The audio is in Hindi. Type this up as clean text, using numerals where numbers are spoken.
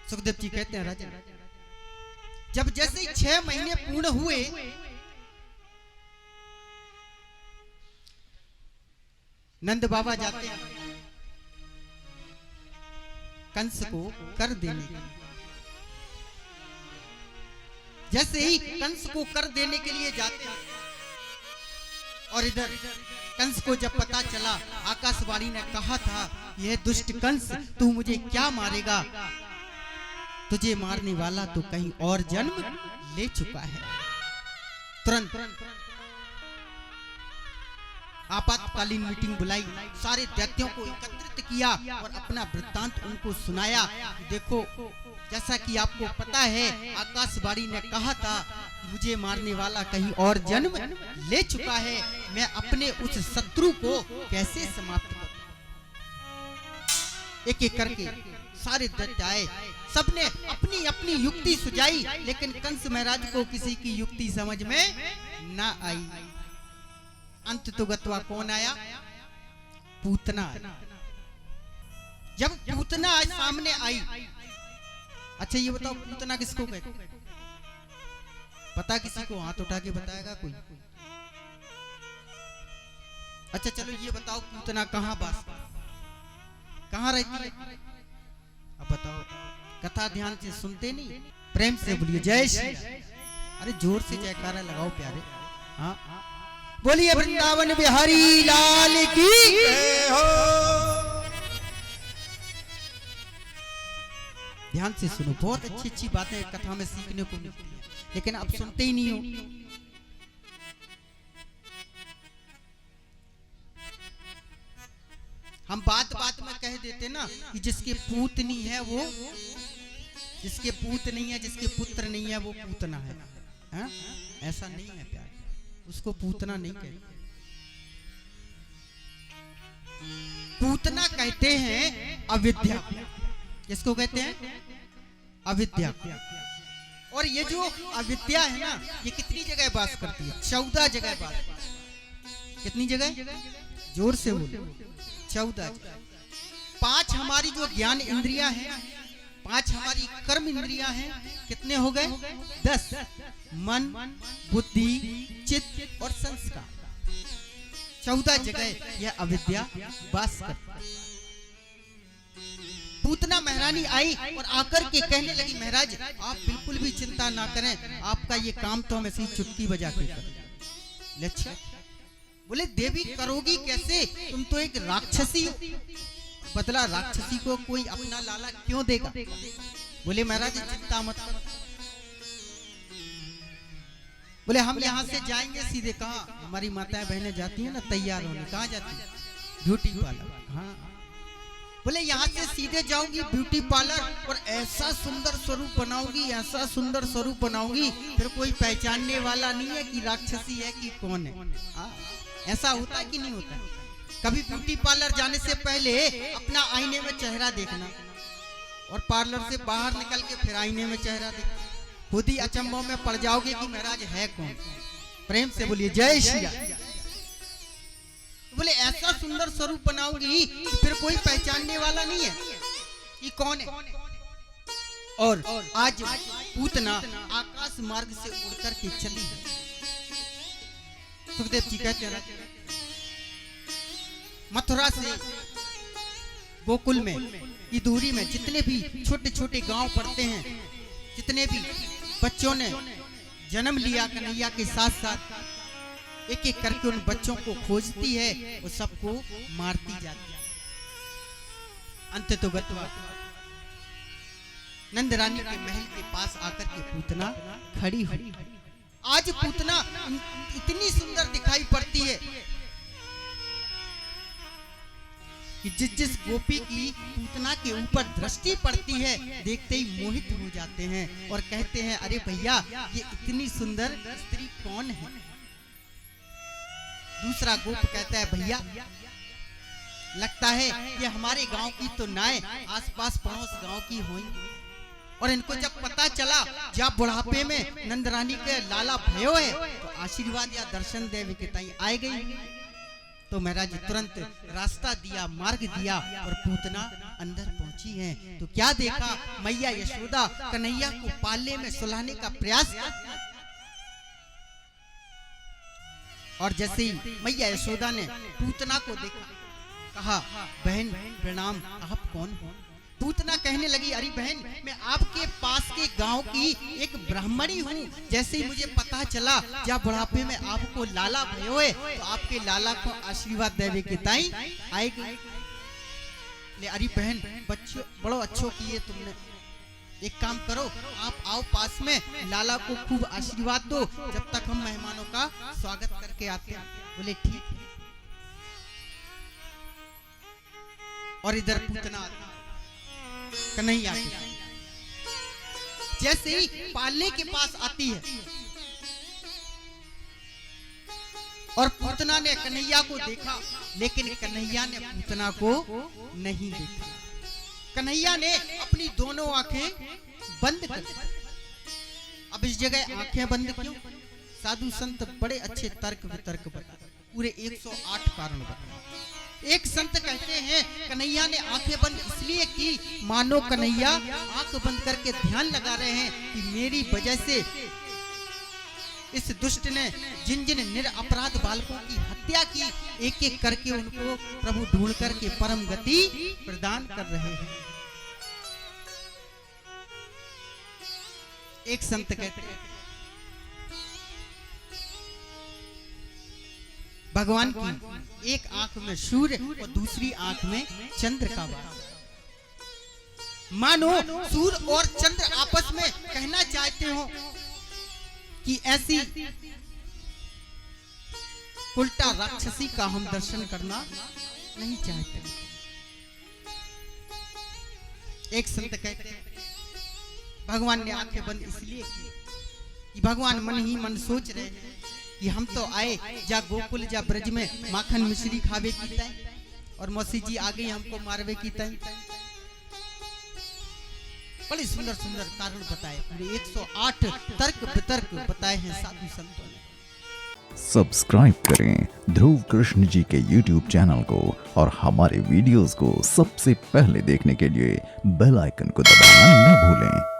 सुखदेव जी कहते हैं राजा, जब जैसे 6 महीने पूर्ण हुए नंद बाबा जाते हैं कंस को कर देने के लिए। जैसे ही कंस को कर देने के लिए जाते हैं और इधर कंस को जब पता चला, आकाशवाणी ने कहा था यह दुष्ट कंस तू मुझे क्या मारेगा, तुझे मारने वाला तो कहीं और जन्म ले चुका है। तुरंत आपातकालीन मीटिंग बुलाई, सारे दैत्यों को एकत्रित किया और अपना वृत्तांत उनको सुनाया। देखो जैसा कि आपको पता है आकाशवाणी ने कहा था मुझे मारने वाला कहीं और जन्म ले चुका है, मैं अपने उस शत्रु को कैसे समाप्त करूं। एक एक करके सारे दैत्य आए, सबने अपनी अपनी युक्ति सुझाई, लेकिन कंस महाराज को किसी की युक्ति समझ में ना आई। अंत तो गत्वा कौन आया? पूतना। जब पूतना आज सामने आई, अच्छा ये बताओ पूतना किसको कहते? पता किसी को? हाथ उठा के बताएगा कोई? अच्छा चलो ये बताओ पूतना कहाँ बास, कहाँ रहती है? अब बताओ, कथा ध्यान से सुनते नहीं? प्रेम से बोलिए जय श्री। अरे जोर से जयकारा लगाओ प्यारे। हाँ बोलिए वृंदावन बिहारी लाल की जय हो। ध्यान से सुनो, बहुत अच्छी अच्छी बातें कथा में सीखने को मिलती है, लेकिन आप सुनते ही नहीं हो। हम बात बात में कह देते ना कि जिसके पूत नहीं है वो, जिसके पूत नहीं है, जिसके पुत्र नहीं है वो पूतना है। हा? ऐसा नहीं है प्यार, उसको पूतना नहीं कहते। पूतना कहते हैं अविद्या। किसको कहते हैं? अविद्या। और ये जो अविद्या है ना, ये कितनी जगह वास करती है? 14 जगह वास। कितनी जगह? जोर से बोलो। 14 जगह। 5 हमारी जो ज्ञान इंद्रियां हैं, 5 हमारी कर्म इंद्रियां हैं, कितने हो गए? 10। मन, बुद्धि, चित्त और संस्कार। 14 जगह यह अविद्या वास करती है। पूतना महारानी आई और आकर के कहने लगी महाराज आप बिल्कुल भी चिंता ना करें, आपका ये काम तो हम ऐसी चुटकी बजा के करें। लक्ष्य बोले देवी करोगी कैसे, तुम तो एक राक्षसी हो। बदला राक्षसी को कोई अपना लाला क्यों देगा? बोले महाराज चिंता मत करो। बोले हम यहाँ से जाएंगे सीधे। कहाँ? हमारी माताएं बहनें जाती हैं ना तैयार होने, कहाँ जाती है? Beauty parlour. हाँ बोले यहाँ से सीधे जाऊंगी ब्यूटी पार्लर और ऐसा सुंदर स्वरूप बनाऊंगी, ऐसा सुंदर स्वरूप बनाऊंगी, फिर कोई पहचानने वाला नहीं है कि राक्षसी है कि कौन है। ऐसा होता है कि नहीं होता? कभी ब्यूटी पार्लर जाने से पहले अपना आईने में चेहरा देखना और पार्लर से बाहर निकल के फिर आईने में चेहरा देखना, खुद ही अचंभों में पड़ जाओगे कि महाराज है कौन। प्रेम से बोलिए जय श्री राम। बोले ऐसा सुंदर स्वरूप बनाऊंगी फिर कोई पहचानने वाला नहीं है कि कौन है। और आज पूतना आकाश मार्ग से उड़कर के चली है। सुखदेव जी कहते हैं मथुरा से गोकुल में की दूरी में जितने भी छोटे छोटे गांव पड़ते हैं, जितने भी बच्चों ने जन्म लिया कन्हैया के साथ साथ, एक एक करके उन बच्चों को खोजती है और सबको मारती जाती है। अंत तो गत्वा नंद रानी के महल के पास आकर के पूतना खड़ी हुई। आज पूतना इतनी सुंदर दिखाई पड़ती है कि जिस जिस गोपी की पूतना के ऊपर दृष्टि पड़ती है देखते ही मोहित हो जाते हैं और कहते हैं अरे भैया ये इतनी सुंदर स्त्री कौन है। दूसरा गोप कहता है भैया लगता है ये हमारे गांव की तो नाय आसपास पड़ोस गांव की हुई। और इनको जब पता चला जब बुढ़ापे में नंद रानी के लाला भयो है तो आशीर्वाद या दर्शन देवी के ताई आए गई। तो महाराज तुरंत रास्ता दिया, मार्ग दिया और पूतना अंदर पहुंची हैं तो क्या देखा, मैया यशोदा कन्हैया को पाले में सुलाने का प्रयास किया। और जैसे ही मैया यशोदा ने पूतना को देखा, कहा बहन प्रणाम, आप कौन हो? पूतना कहने लगी, अरे बहन मैं आपके पास के गांव की एक ब्राह्मणी हूँ। जैसे ही मुझे पता चला जब बुढ़ापे में आपको लाला भयो है तो आपके लाला को आशीर्वाद देवे के ताई आएगी। ले अरे बहन बच्चों बड़ो अच्छो किए तुमने, एक काम करो आप आओ पास में, लाला को खूब आशीर्वाद दो जब तक हम मेहमानों का स्वागत करके आते हैं। बोले ठीक है। और इधर पूतना कन्हैया जैसे ही पालने के पास आती है और पूतना ने कन्हैया को देखा, लेकिन कन्हैया ने पूतना को नहीं देखा। कन्हैया ने अपनी दोनों आंखें बंद कर दी। अब इस जगह आंखें बंद क्यों? साधु संत बड़े अच्छे तर्क वितर्क बताते, पूरे 108 कारण बताते। एक संत कहते हैं कन्हैया ने आंखें बंद इसलिए की मानो कन्हैया आंख बंद करके ध्यान लगा रहे हैं कि मेरी वजह से इस दुष्ट ने जिन जिन निरपराध बालकों की हत्या की, एक एक करके उनको प्रभु ढूंढ करके परम गति प्रदान कर रहे हैं। एक संत कहते हैं भगवान की एक आंख में सूर्य और दूसरी आंख में चंद्र का वास। मानो सूर्य और चंद्र आपस में कहना चाहते हो कि ऐसी उल्टा राक्षसी का हम दर्शन करना नहीं चाहते। एक संत कहते हैं भगवान ने आंखें बंद इसलिए की कि भगवान मन ही मन सोच रहे हैं कि हम तो आए जा गोकुल जा ब्रज में माखन मिश्री खावे की तय, और मौसी जी आ गई हमको मारवे की तय। बड़े सुंदर सुंदर कारण बताए, पूरे 108 तर्क वितर्क बताए हैं साधु संतों ने। सब्सक्राइब करें ध्रुव कृष्ण जी के YouTube चैनल को और हमारे वीडियोस को सबसे पहले देखने के लिए बेल आइकन को दबाना न भूलें।